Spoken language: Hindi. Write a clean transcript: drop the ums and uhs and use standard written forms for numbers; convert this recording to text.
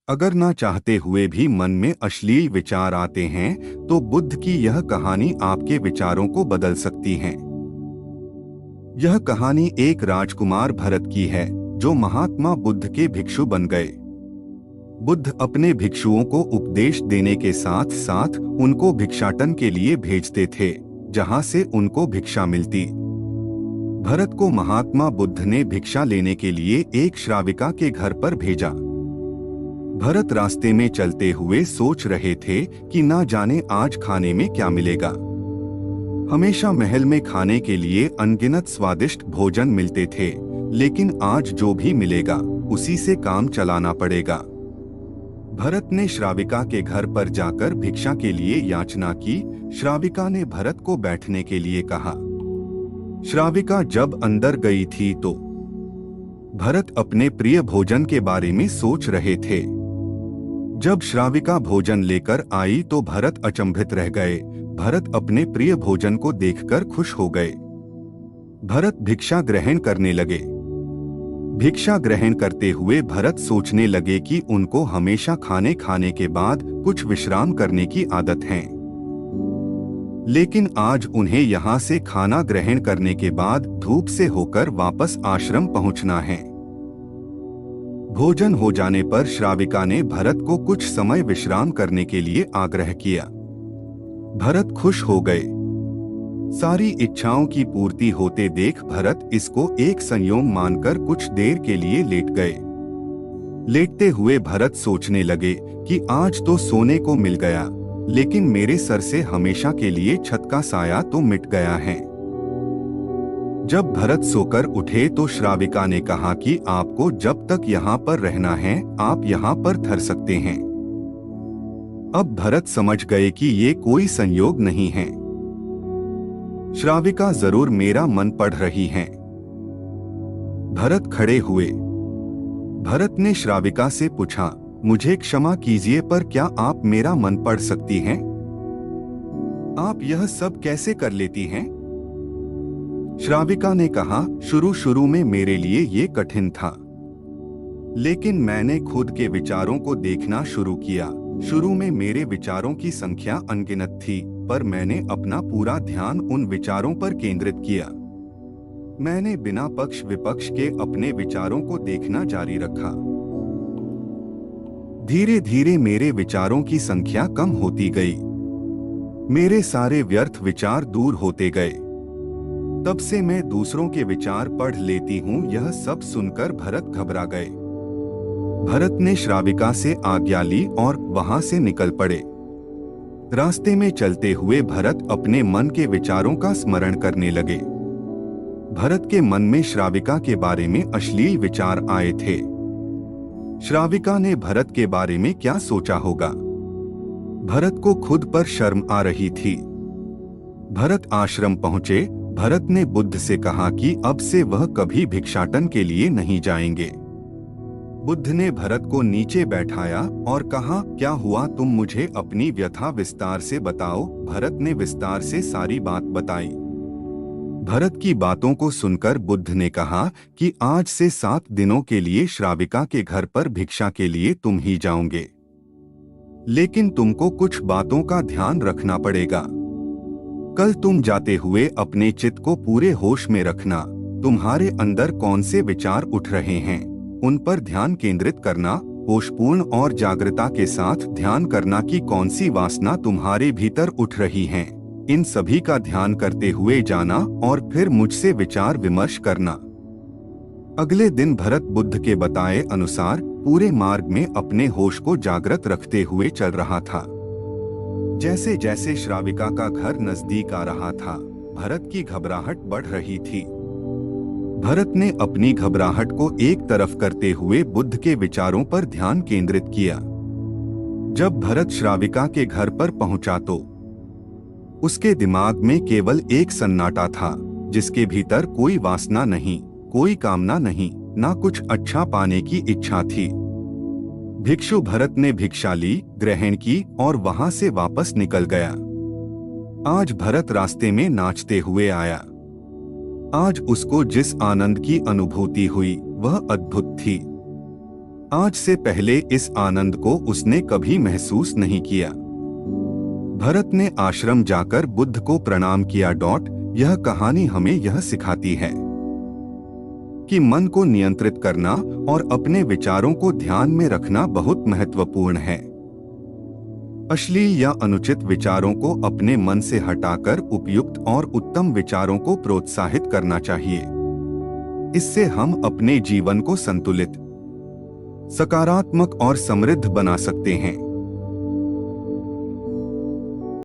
अगर ना चाहते हुए भी मन में अश्लील विचार आते हैं तो बुद्ध की यह कहानी आपके विचारों को बदल सकती है। यह कहानी एक राजकुमार भरत की है जो महात्मा बुद्ध के भिक्षु बन गए। बुद्ध अपने भिक्षुओं को उपदेश देने के साथ साथ उनको भिक्षाटन के लिए भेजते थे, जहां से उनको भिक्षा मिलती। भरत को महात्मा बुद्ध ने भिक्षा लेने के लिए एक श्राविका के घर पर भेजा। भरत रास्ते में चलते हुए सोच रहे थे कि ना जाने आज खाने में क्या मिलेगा। हमेशा महल में खाने के लिए अनगिनत स्वादिष्ट भोजन मिलते थे, लेकिन आज जो भी मिलेगा उसी से काम चलाना पड़ेगा। भरत ने श्राविका के घर पर जाकर भिक्षा के लिए याचना की। श्राविका ने भरत को बैठने के लिए कहा। श्राविका जब अंदर गई थी तो भरत अपने प्रिय भोजन के बारे में सोच रहे थे। जब श्राविका भोजन लेकर आई तो भरत अचंभित रह गए। भरत अपने प्रिय भोजन को देखकर खुश हो गए। भरत भिक्षा ग्रहण करने लगे। भिक्षा ग्रहण करते हुए भरत सोचने लगे कि उनको हमेशा खाने के बाद कुछ विश्राम करने की आदत है, लेकिन आज उन्हें यहाँ से खाना ग्रहण करने के बाद धूप से होकर वापस आश्रम पहुँचना है। भोजन हो जाने पर श्राविका ने भरत को कुछ समय विश्राम करने के लिए आग्रह किया। भरत खुश हो गए। सारी इच्छाओं की पूर्ति होते देख भरत इसको एक संयोग मानकर कुछ देर के लिए लेट गए। लेटते हुए भरत सोचने लगे कि आज तो सोने को मिल गया, लेकिन मेरे सर से हमेशा के लिए छत का साया तो मिट गया है। जब भरत सोकर उठे तो श्राविका ने कहा कि आपको जब तक यहाँ पर रहना है आप यहाँ पर ठहर सकते हैं। अब भरत समझ गए कि ये कोई संयोग नहीं है। श्राविका जरूर मेरा मन पढ़ रही हैं। भरत खड़े हुए। भरत ने श्राविका से पूछा, मुझे क्षमा कीजिए पर क्या आप मेरा मन पढ़ सकती हैं? आप यह सब कैसे कर लेती हैं? श्राविका ने कहा, शुरू में मेरे लिए ये कठिन था, लेकिन मैंने खुद के विचारों को देखना शुरू किया। शुरू में मेरे विचारों की संख्या अनगिनत थी, पर मैंने अपना पूरा ध्यान उन विचारों पर केंद्रित किया। मैंने बिना पक्ष विपक्ष के अपने विचारों को देखना जारी रखा। धीरे धीरे मेरे विचारों की संख्या कम होती गई। मेरे सारे व्यर्थ विचार दूर होते गए। तब से मैं दूसरों के विचार पढ़ लेती हूँ। यह सब सुनकर भरत घबरा गए। भरत ने श्राविका से आज्ञा ली और वहां से निकल पड़े। रास्ते में चलते हुए भरत अपने मन के विचारों का स्मरण करने लगे। भरत के मन में श्राविका के बारे में अश्लील विचार आए थे। श्राविका ने भरत के बारे में क्या सोचा होगा? भरत को खुद पर शर्म आ रही थी। भरत आश्रम पहुंचे। भरत ने बुद्ध से कहा कि अब से वह कभी भिक्षाटन के लिए नहीं जाएंगे। बुद्ध ने भरत को नीचे बैठाया और कहा, क्या हुआ, तुम मुझे अपनी व्यथा विस्तार से बताओ। भरत ने विस्तार से सारी बात बताई। भरत की बातों को सुनकर बुद्ध ने कहा कि आज से 7 दिनों के लिए श्राविका के घर पर भिक्षा के लिए तुम ही जाओगे, लेकिन तुमको कुछ बातों का ध्यान रखना पड़ेगा। कल तुम जाते हुए अपने चित्त को पूरे होश में रखना। तुम्हारे अंदर कौन से विचार उठ रहे हैं उन पर ध्यान केंद्रित करना। होशपूर्ण और जागृता के साथ ध्यान करना कि कौन सी वासना तुम्हारे भीतर उठ रही हैं। इन सभी का ध्यान करते हुए जाना और फिर मुझसे विचार विमर्श करना। अगले दिन भरत बुद्ध के बताए अनुसार पूरे मार्ग में अपने होश को जागृत रखते हुए चल रहा था। जैसे जैसे श्राविका का घर नजदीक आ रहा था, भरत की घबराहट बढ़ रही थी। भरत ने अपनी घबराहट को एक तरफ करते हुए बुद्ध के विचारों पर ध्यान केंद्रित किया। जब भरत श्राविका के घर पर पहुंचा तो उसके दिमाग में केवल एक सन्नाटा था, जिसके भीतर कोई वासना नहीं, कोई कामना नहीं, ना कुछ अच्छा पाने की इच्छा थी। भिक्षु भरत ने भिक्षा ली, ग्रहण की और वहां से वापस निकल गया। आज भरत रास्ते में नाचते हुए आया। आज उसको जिस आनंद की अनुभूति हुई वह अद्भुत थी। आज से पहले इस आनंद को उसने कभी महसूस नहीं किया। भरत ने आश्रम जाकर बुद्ध को प्रणाम किया। यह कहानी हमें यह सिखाती है कि मन को नियंत्रित करना और अपने विचारों को ध्यान में रखना बहुत महत्वपूर्ण है। अश्लील या अनुचित विचारों को अपने मन से हटाकर उपयुक्त और उत्तम विचारों को प्रोत्साहित करना चाहिए। इससे हम अपने जीवन को संतुलित, सकारात्मक और समृद्ध बना सकते हैं।